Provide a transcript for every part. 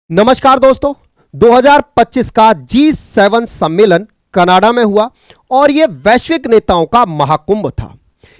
नमस्कार दोस्तों। 2025 का G7 सम्मेलन कनाडा में हुआ और यह वैश्विक नेताओं का महाकुंभ था।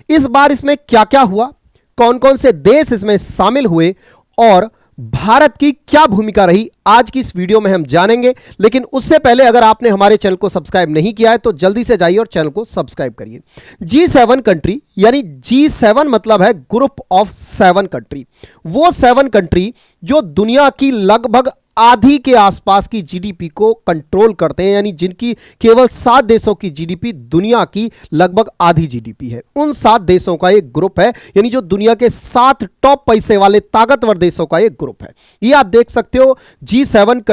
इस बार इसमें क्या क्या हुआ, कौन कौन से देश इसमें शामिल हुए और भारत की क्या भूमिका रही, आज की इस वीडियो में हम जानेंगे। लेकिन उससे पहले अगर आपने हमारे चैनल को सब्सक्राइब नहीं किया है तो जल्दी से जाइए और चैनल को सब्सक्राइब करिए। G7 कंट्री यानी G7 मतलब है ग्रुप ऑफ 7 कंट्री। वो 7 कंट्री जो दुनिया की लगभग आधी के आसपास की जीडीपी को कंट्रोल करते हैं, यानी जिनकी केवल 7 देशों की जीडीपी दुनिया की लगभग आधी जीडीपी है। उन 7 देशों का एक ग्रुप है, यानी जो दुनिया के 7 टॉप पैसे वाले ताकतवर देशों का एक ग्रुप है। ये आप देख सकते हो G7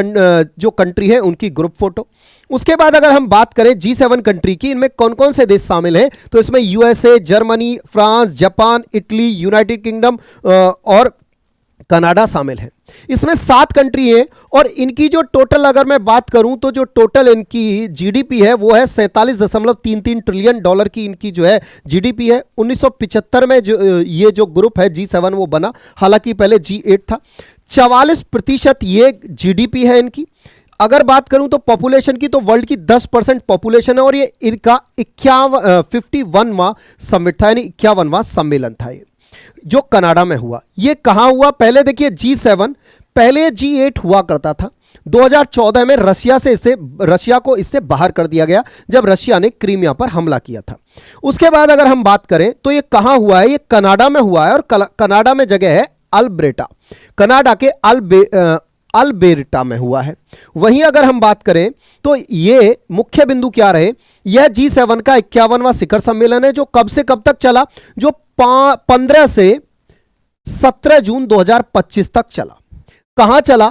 जो कंट्री है उनकी ग्रुप फोटो। उसके बाद अगर हम बात करें G7 कंट्री की, इनमें कौन कौन से देश शामिल हैं, तो इसमें USA, Germany, France, Japan, Italy, United kingdom और कनाडा शामिल है। इसमें 7 कंट्री है और इनकी जो टोटल अगर मैं बात करूं तो जो टोटल इनकी जीडीपी है वो है 47.33 ट्रिलियन डॉलर की इनकी जो है जीडीपी है। 1975 में ये जो ग्रुप है G7 वो बना, हालांकि पहले G8 था। 44% ये जीडीपी है इनकी। अगर बात करूं तो पॉपुलेशन की, तो वर्ल्ड की 10% पॉपुलेशन है और ये इनका 51वां समिट था, यानी 51वां सम्मेलन था ये जो कनाडा में हुआ। ये कहां हुआ, पहले देखिए G7 पहले G8 हुआ करता था। 2014 में रशिया को इससे बाहर कर दिया गया जब रशिया ने क्रीमिया पर हमला किया था। उसके बाद अगर हम बात करें तो ये कहां हुआ है, ये कनाडा में हुआ है और कनाडा में जगह है अल्बर्टा, कनाडा के अल्बर्टा में हुआ है। वहीं अगर हम बात करें तो ये मुख्य बिंदु क्या रहे, यह G7 का 51वां शिखर सम्मेलन है जो कब से कब तक चला, जो 15 से 17 जून 2025 तक चला। कहां चला,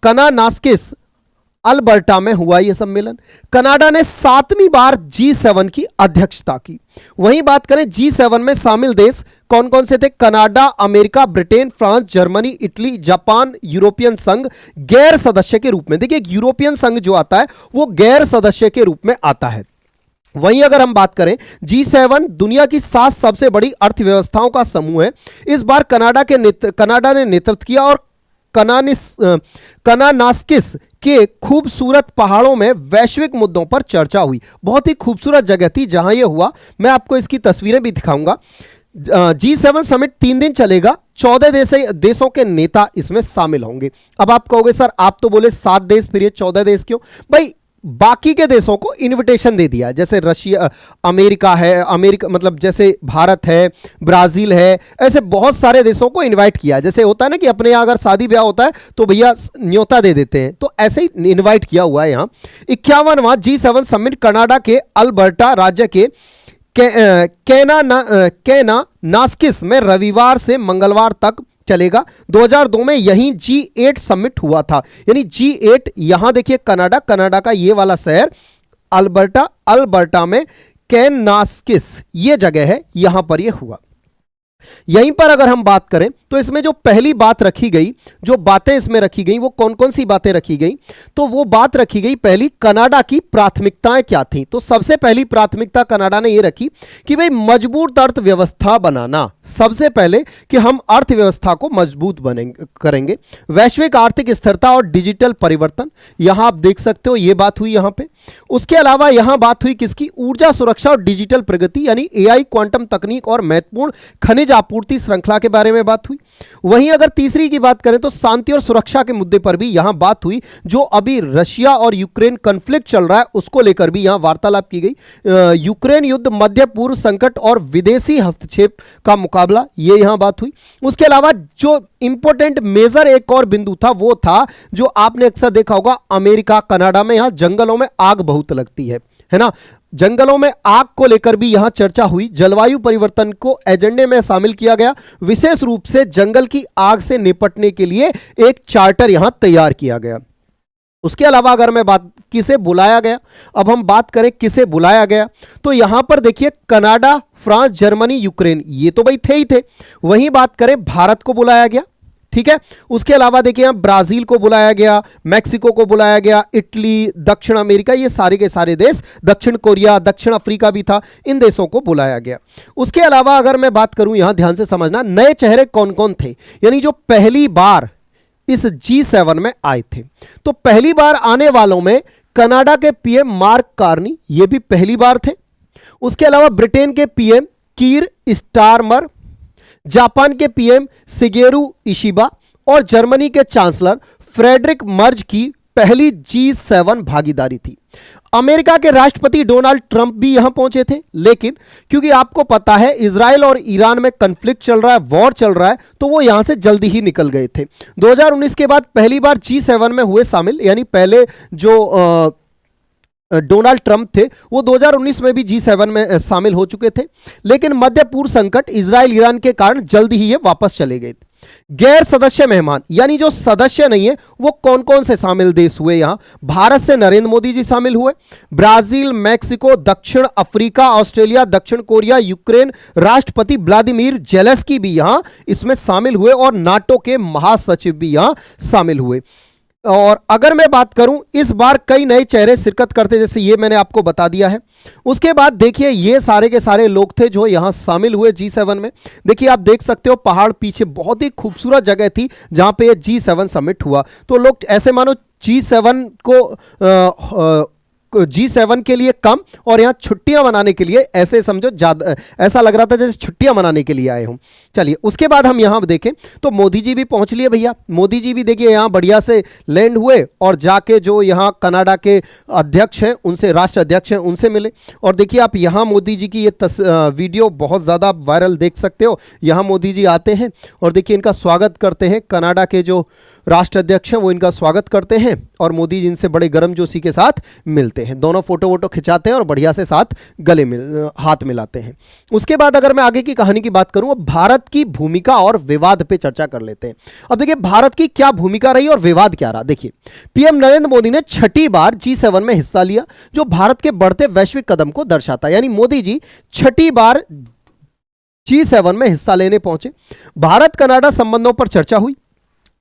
कनानास्किस अल्बर्टा में हुआ यह सम्मेलन। कनाडा ने 7वीं बार G7 की अध्यक्षता की। वहीं बात करें G7 में शामिल देश कौन कौन से थे, Canada, America, Britain, France, Germany, Italy, Japan, European संघ गैर सदस्य के रूप में। देखिए यूरोपियन संघ जो आता है वो गैर सदस्य के रूप में आता है। वहीं अगर हम बात करें G7 दुनिया की 7 सबसे बड़ी अर्थव्यवस्थाओं का समूह है। इस बार कनाडा ने नेतृत्व किया और कनानास्किस के खूबसूरत पहाड़ों में वैश्विक मुद्दों पर चर्चा हुई। बहुत ही खूबसूरत जगह थी जहां यह हुआ, मैं आपको इसकी तस्वीरें भी दिखाऊंगा। G7 समिट 3 दिन चलेगा। 14 देशों के नेता इसमें शामिल होंगे। अब आप कहोगे सर आप तो बोले 7 देश, फिर ये 14 देश क्यों? भाई बाकी के देशों को इनविटेशन दे दिया, जैसे रशिया, अमेरिका है, अमेरिका मतलब जैसे भारत है, ब्राजील है, ऐसे बहुत सारे देशों को इनवाइट किया। जैसे होता है ना कि अपने यहाँ अगर शादी ब्याह होता है तो भैया न्योता दे देते हैं, तो ऐसे ही इनवाइट किया हुआ है यहाँ। 51वां G7 समिट कनाडा के अल्बर्टा राज्य के कैनानास्किस में रविवार से मंगलवार तक चलेगा। 2002 में यहीं G8 समिट हुआ था, यानी G8 यहां देखिए कनाडा का ये वाला शहर अल्बर्टा में कैनानास्किस ये जगह है, यहां पर ये हुआ। यहीं पर अगर हम बात करें तो इसमें जो पहली बात रखी गई, जो बातें इसमें रखी गई वो कौन कौन सी बातें रखी गई, तो वो बात रखी गई पहली कनाडा की प्राथमिकताएं क्या थी। तो सबसे पहली प्राथमिकता कनाडा ने ये रखी कि भाई मजबूत अर्थव्यवस्था बनाना, सबसे पहले कि हम अर्थव्यवस्था को मजबूत करेंगे। वैश्विक आर्थिक स्थिरता और डिजिटल परिवर्तन, यहां आप देख सकते हो ये बात हुई यहां पे। उसके अलावा यहां बात हुई किसकी, ऊर्जा सुरक्षा और डिजिटल प्रगति, यानी AI, क्वांटम तकनीक और महत्वपूर्ण खनिज आपूर्ति श्रृंखला के बारे में बात हुई। वहीं अगर तीसरी की बात करें तो शांति और सुरक्षा के मुद्दे पर भी यहां बात हुई। जो अभी रशिया और यूक्रेन कॉन्फ्लिक्ट चल रहा है उसको लेकर भी यहां वार्तालाप की गई। यूक्रेन युद्ध, मध्य पूर्व संकट और विदेशी हस्तक्षेप का मुकाबला, ये यहां बात हुई। उसके अलावा जो इंपॉर्टेंट मेजर एक और बिंदु था वो था जो आपने अक्सर देखा होगा, अमेरिका कनाडा में यहां जंगलों में आग बहुत लगती है ना, जंगलों में आग को लेकर भी यहां चर्चा हुई। जलवायु परिवर्तन को एजेंडे में शामिल किया गया, विशेष रूप से जंगल की आग से निपटने के लिए एक चार्टर यहां तैयार किया गया। उसके अलावा अगर मैं बात किसे बुलाया गया, अब हम बात करें किसे बुलाया गया, तो यहां पर देखिए कनाडा, फ्रांस, जर्मनी, यूक्रेन, ये तो भाई थे ही थे। वहीं बात करें भारत को बुलाया गया, ठीक है। उसके अलावा देखिए यहां ब्राजील को बुलाया गया, मैक्सिको को बुलाया गया, इटली, दक्षिण अमेरिका, ये सारे के सारे देश, दक्षिण कोरिया, दक्षिण अफ्रीका भी था, इन देशों को बुलाया गया। उसके अलावा अगर मैं बात करूं, यहां ध्यान से समझना, नए चेहरे कौन कौन थे, यानी जो पहली बार इस G7 में आए थे। तो पहली बार आने वालों में कनाडा के पीएम मार्क कार्नी, ये भी पहली बार थे। उसके अलावा ब्रिटेन के पीएम कीर स्टारमर, जापान के पीएम शिगेरू इशिबा और जर्मनी के चांसलर फ्रेडरिक मर्ज की पहली G7 भागीदारी थी। अमेरिका के राष्ट्रपति डोनाल्ड ट्रंप भी यहां पहुंचे थे, लेकिन क्योंकि आपको पता है इजराइल और ईरान में कन्फ्लिक्ट चल रहा है, वॉर चल रहा है, तो वो यहां से जल्दी ही निकल गए थे। 2019 के बाद पहली बार G7 में हुए शामिल, यानी पहले जो डोनाल्ड ट्रंप थे वो 2019 में भी G7 में शामिल हो चुके थे, लेकिन मध्य पूर्व संकट इजराइल ईरान के कारण जल्दी ही ये वापस चले गए थे। गैर सदस्य मेहमान, यानी जो सदस्य नहीं है, वो कौन कौन से शामिल देश हुए यहां? भारत से नरेंद्र मोदी जी शामिल हुए, ब्राजील, मैक्सिको, दक्षिण अफ्रीका, ऑस्ट्रेलिया, दक्षिण कोरिया, यूक्रेन, राष्ट्रपति व्लादिमीर जेलेंस्की भी यहां इसमें शामिल हुए और नाटो के महासचिव भी यहां शामिल हुए। और अगर मैं बात करूं, इस बार कई नए चेहरे शिरकत करते, जैसे ये मैंने आपको बता दिया है। उसके बाद देखिए ये सारे के सारे लोग थे जो यहां शामिल हुए G7 में। देखिए आप देख सकते हो पहाड़ पीछे, बहुत ही खूबसूरत जगह थी जहां पे ये G7 समिट हुआ। तो लोग ऐसे मानो G7 को G7 के लिए कम और यहाँ छुट्टियां मनाने के लिए, ऐसे समझो ज्यादा, ऐसा लग रहा था जैसे छुट्टियां मनाने के लिए आए हों। चलिए उसके बाद हम यहाँ देखें तो मोदी जी भी पहुंच लिए भैया। मोदी जी भी देखिए यहाँ बढ़िया से लैंड हुए और जाके जो यहाँ कनाडा के अध्यक्ष हैं उनसे, राष्ट्र अध्यक्ष हैं उनसे मिले। और देखिए आप यहाँ मोदी जी की ये वीडियो बहुत ज़्यादा वायरल देख सकते हो। यहाँ मोदी जी आते हैं और देखिए इनका स्वागत करते हैं, कनाडा के जो राष्ट्र अध्यक्ष हैं वो इनका स्वागत करते हैं और मोदी जी इनसे बड़े गर्मजोशी के साथ मिलते हैं। दोनों फोटो वोटो खिंचाते हैं और बढ़िया से साथ गले में हाथ मिलाते हैं। उसके बाद अगर मैं आगे की कहानी की बात करूं, अब भारत की भूमिका और विवाद पे चर्चा कर लेते हैं। अब देखिए भारत की क्या भूमिका रही और विवाद क्या रहा। देखिए पीएम नरेंद्र मोदी ने छठी बार G7 में हिस्सा लिया, जो भारत के बढ़ते वैश्विक कदम को दर्शाता है। यानी मोदी जी छठी बार G7 में हिस्सा लेने पहुंचे। भारत कनाडा संबंधों पर चर्चा हुई।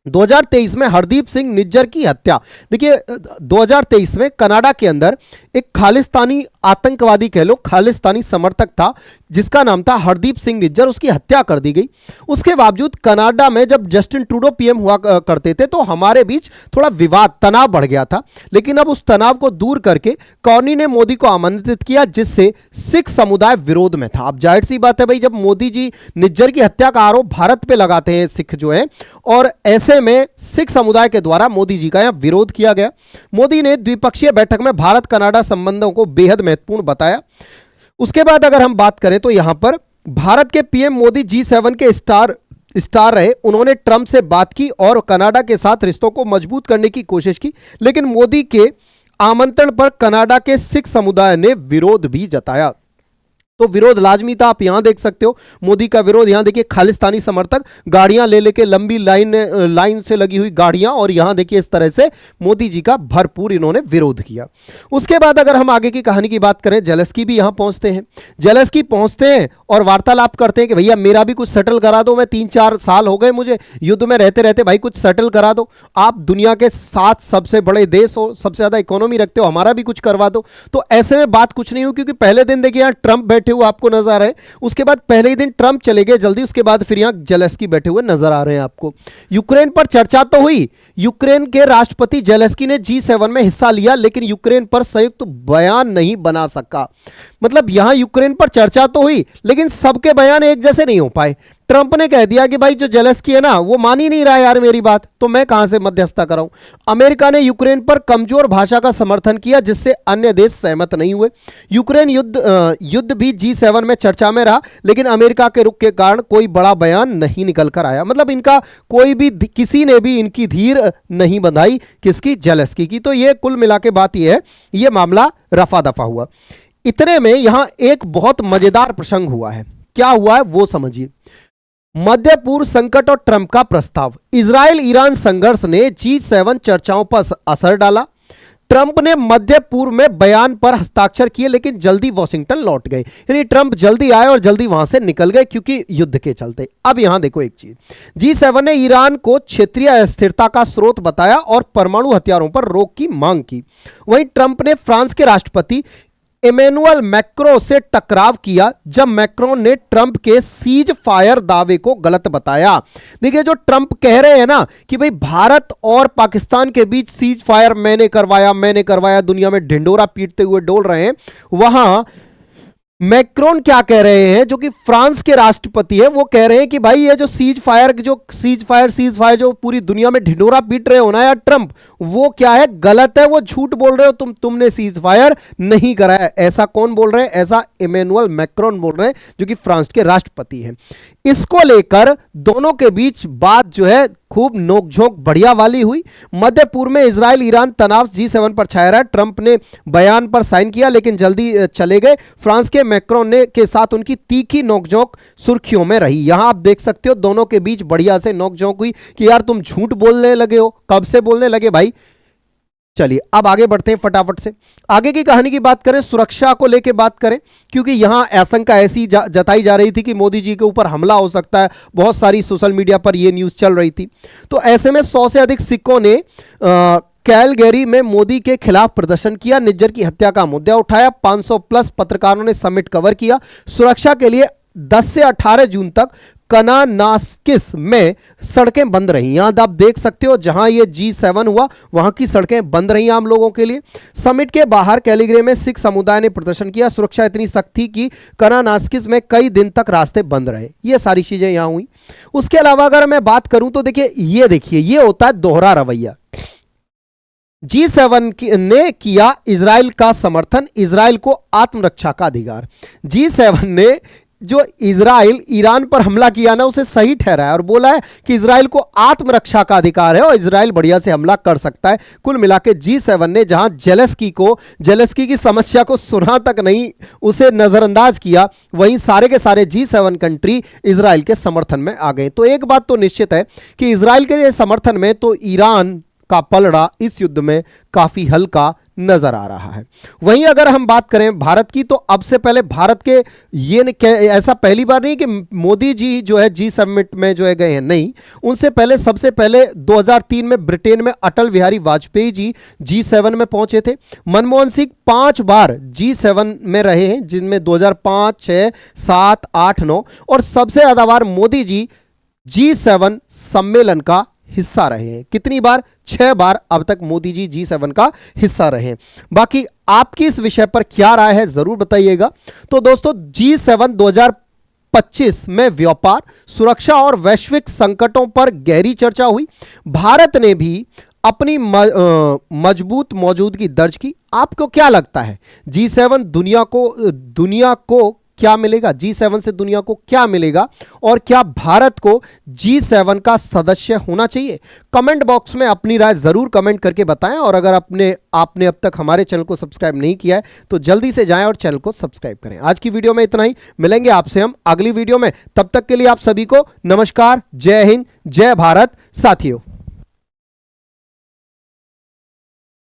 2023 में हरदीप सिंह निज्जर की हत्या, देखिए 2023 में कनाडा के अंदर एक खालिस्तानी आतंकवादी कह लो, खालिस्तानी समर्थक था जिसका नाम था हरदीप सिंह निज्जर, उसकी हत्या कर दी गई। उसके बावजूद कनाडा में जब जस्टिन ट्रूडो पीएम हुआ करते थे तो हमारे बीच थोड़ा विवाद, तनाव बढ़ गया था। लेकिन अब उस तनाव को दूर करके कार्नी ने मोदी को आमंत्रित किया, जिससे सिख समुदाय विरोध में था। अब जाहिर सी बात है भाई, जब मोदी जी निज्जर की हत्या का आरोप भारत पे लगाते हैं सिख जो है, और ऐसे में सिख समुदाय के द्वारा मोदी जी का यहां विरोध किया गया। मोदी ने द्विपक्षीय बैठक में भारत कनाडा संबंधों को बेहद महत्वपूर्ण बताया। उसके बाद अगर हम बात करें तो यहां पर भारत के पीएम मोदी G7 के स्टार रहे। उन्होंने ट्रंप से बात की और कनाडा के साथ रिश्तों को मजबूत करने की कोशिश की, लेकिन मोदी के आमंत्रण पर कनाडा के सिख समुदाय ने विरोध भी जताया। तो विरोध लाजमी था, आप यहां देख सकते हो मोदी का विरोध। यहां देखिए खालिस्तानी समर्थक गाड़ियां ले लेके, लंबी लाइन से लगी हुई गाड़ियां, और यहां देखिए इस तरह से मोदी जी का भरपूर इन्होंने विरोध किया। उसके बाद अगर हम आगे की कहानी की बात करें, जेलेंस्की भी यहां पहुंचते हैं। जेलेंस्की पहुंचते हैं और वार्तालाप करते हैं कि भैया मेरा भी कुछ सेटल करा दो, मैं 3-4 साल हो गए मुझे युद्ध में रहते रहते, भाई कुछ सेटल करा दो। आप दुनिया के 7 सबसे बड़े देश हो, सबसे ज्यादा इकोनॉमी रखते हो, हमारा भी कुछ करवा दो। तो ऐसे में बात कुछ नहीं हुई, क्योंकि पहले दिन देखिए यहाँ ट्रंप बैठे हुए आपको नजर आ रहे हैं, उसके बाद पहले ही दिन ट्रंप चले गए जल्दी, उसके बाद फिर यहां जेलेंस्की बैठे हुए नजर आ रहे हैं आपको। यूक्रेन पर चर्चा तो हुई, यूक्रेन के राष्ट्रपति जेलेंस्की ने G7 में हिस्सा लिया, लेकिन यूक्रेन पर संयुक्त बयान नहीं बना सका। मतलब यहां यूक्रेन पर चर्चा तो हुई, लेकिन सबके बयान एक जैसे नहीं हो पाए। ट्रंप ने कह दिया कि भाई जो जेलेंस्की है ना वो मान ही नहीं रहा यार मेरी बात, तो मैं कहां से मध्यस्थता कराऊं। अमेरिका ने यूक्रेन पर कमजोर भाषा का समर्थन किया, जिससे अन्य देश सहमत नहीं हुए। यूक्रेन युद्ध भी G7 में चर्चा में रहा, लेकिन अमेरिका के रुख के कारण कोई बड़ा बयान नहीं निकल कर आया। मतलब इनका कोई भी, किसी ने भी इनकी धीर नहीं बंधाई, किसकी? जेलेंस्की की। तो ये कुल मिला के बात यह है, ये मामला रफा दफा हुआ। इतने में यहां एक बहुत मजेदार प्रसंग हुआ है। क्या हुआ है वो समझिए। मध्य पूर्व संकट और ट्रंप का प्रस्ताव, इजराइल ईरान संघर्ष ने G7 चर्चाओं पर असर डाला। ट्रंप ने मध्य पूर्व में बयान पर हस्ताक्षर किए, लेकिन जल्दी वॉशिंगटन लौट गए। यानी ट्रंप जल्दी आए और जल्दी वहां से निकल गए, क्योंकि युद्ध के चलते। अब यहां देखो एक चीज, G7 ने ईरान को क्षेत्रीय अस्थिरता का स्रोत बताया और परमाणु हथियारों पर रोक की मांग की। वहीं ट्रंप ने फ्रांस के राष्ट्रपति इमैनुअल मैक्रों से टकराव किया जब मैक्रोन ने ट्रंप के सीज फायर दावे को गलत बताया। देखिए, जो ट्रंप कह रहे हैं ना कि भाई भारत और पाकिस्तान के बीच सीज फायर मैंने करवाया, दुनिया में ढिंडोरा पीटते हुए डोल रहे हैं, वहां मैक्रोन क्या कह रहे हैं, जो कि फ्रांस के राष्ट्रपति है, वो कह रहे हैं कि भाई ये जो सीज फायर जो पूरी दुनिया में ढिंडोरा पीट रहे हो ना यार ट्रंप, वो क्या है, गलत है, वो झूठ बोल रहे हो, तुमने सीज फायर नहीं कराया। ऐसा कौन बोल रहे हैं? ऐसा इमैनुअल मैक्रोन बोल रहे हैं, जो कि फ्रांस के राष्ट्रपति हैं। इसको लेकर दोनों के बीच बात जो है खूब नोकझोंक बढ़िया वाली हुई। मध्य पूर्व में इजराइल ईरान तनाव G7 पर छाया रहा। ट्रंप ने बयान पर साइन किया लेकिन जल्दी चले गए। फ्रांस के मैक्रोन ने के साथ उनकी तीखी नोकझोंक सुर्खियों में रही। यहां आप देख सकते हो दोनों के बीच बढ़िया से नोकझोंक हुई कि यार तुम झूठ बोलने लगे हो। कब से बोलने लगे भाई? चलिए अब आगे बढ़ते हैं फटाफट से। आगे की कहानी की बात करें, सुरक्षा को लेकर बात करें, क्योंकि यहां आशंका ऐसी जताई जा रही थी कि मोदी जी के ऊपर हमला हो सकता है। बहुत सारी सोशल मीडिया पर यह न्यूज चल रही थी। तो ऐसे में 100 से अधिक सिखों ने कैलगरी में मोदी के खिलाफ प्रदर्शन किया, निज्जर की हत्या का मुद्दा उठाया। 500 प्लस पत्रकारों ने समिट कवर किया। सुरक्षा के लिए 10 से 18 जून तक कनानास्किस में सड़कें बंद रही। यहां आप देख सकते हो जहां ये G7 हुआ वहां की सड़कें बंद रही आम लोगों के लिए। समिट के बाहर कैलिग्रे में सिख समुदाय ने प्रदर्शन किया। सुरक्षा इतनी सख्त थी कि कनानास्किस में कई दिन तक रास्ते बंद रहे। ये सारी चीजें यहां हुई। उसके अलावा अगर मैं बात करूं तो देखिए ये होता है दोहरा रवैया। G7 ने किया इजराइल का समर्थन, इजराइल को आत्मरक्षा का अधिकार। G7 ने जो इजराइल ईरान पर हमला किया ना उसे सही ठहराया और बोला है कि इजराइल को आत्मरक्षा का अधिकार है और इजराइल बढ़िया से हमला कर सकता है। कुल मिलाकर G7 ने जहां जेलेस्की की समस्या को सुना तक नहीं, उसे नजरअंदाज किया, वहीं सारे के सारे G7 कंट्री इजराइल के समर्थन में आ गए। तो एक बात तो निश्चित है कि इजराइल के समर्थन में तो ईरान का पलड़ा इस युद्ध में काफी हल्का नजर आ रहा है। वहीं अगर हम बात करें भारत की, तो अब से पहले भारत के ऐसा पहली बार नहीं कि मोदी जी जो है G समिट में जो है गए हैं, नहीं, उनसे पहले सबसे पहले 2003 में ब्रिटेन में अटल बिहारी वाजपेयी जी G7 में पहुंचे थे। मनमोहन सिंह 5 बार G7 में रहे हैं, जिनमें 2005, 6, 7, 8, 9 और सबसे ज्यादा बार मोदी जी G7 सम्मेलन का हिस्सा रहे हैं। कितनी बार? 6 बार अब तक मोदी जी G7 का हिस्सा रहे हैं। बाकी आपकी इस विषय पर क्या राय है जरूर बताइएगा। तो दोस्तों G7 2025 में व्यापार, सुरक्षा और वैश्विक संकटों पर गहरी चर्चा हुई। भारत ने भी अपनी मजबूत मौजूदगी दर्ज की। आपको क्या लगता है G7 दुनिया को क्या मिलेगा? G7 से दुनिया को क्या मिलेगा और क्या भारत को G7 का सदस्य होना चाहिए? कमेंट बॉक्स में अपनी राय जरूर कमेंट करके बताएं और अगर आपने अब तक हमारे चैनल को सब्सक्राइब नहीं किया है तो जल्दी से जाएं और चैनल को सब्सक्राइब करें। आज की वीडियो में इतना ही, मिलेंगे आपसे हम अगली वीडियो में। तब तक के लिए आप सभी को नमस्कार, जय हिंद, जय भारत साथियों।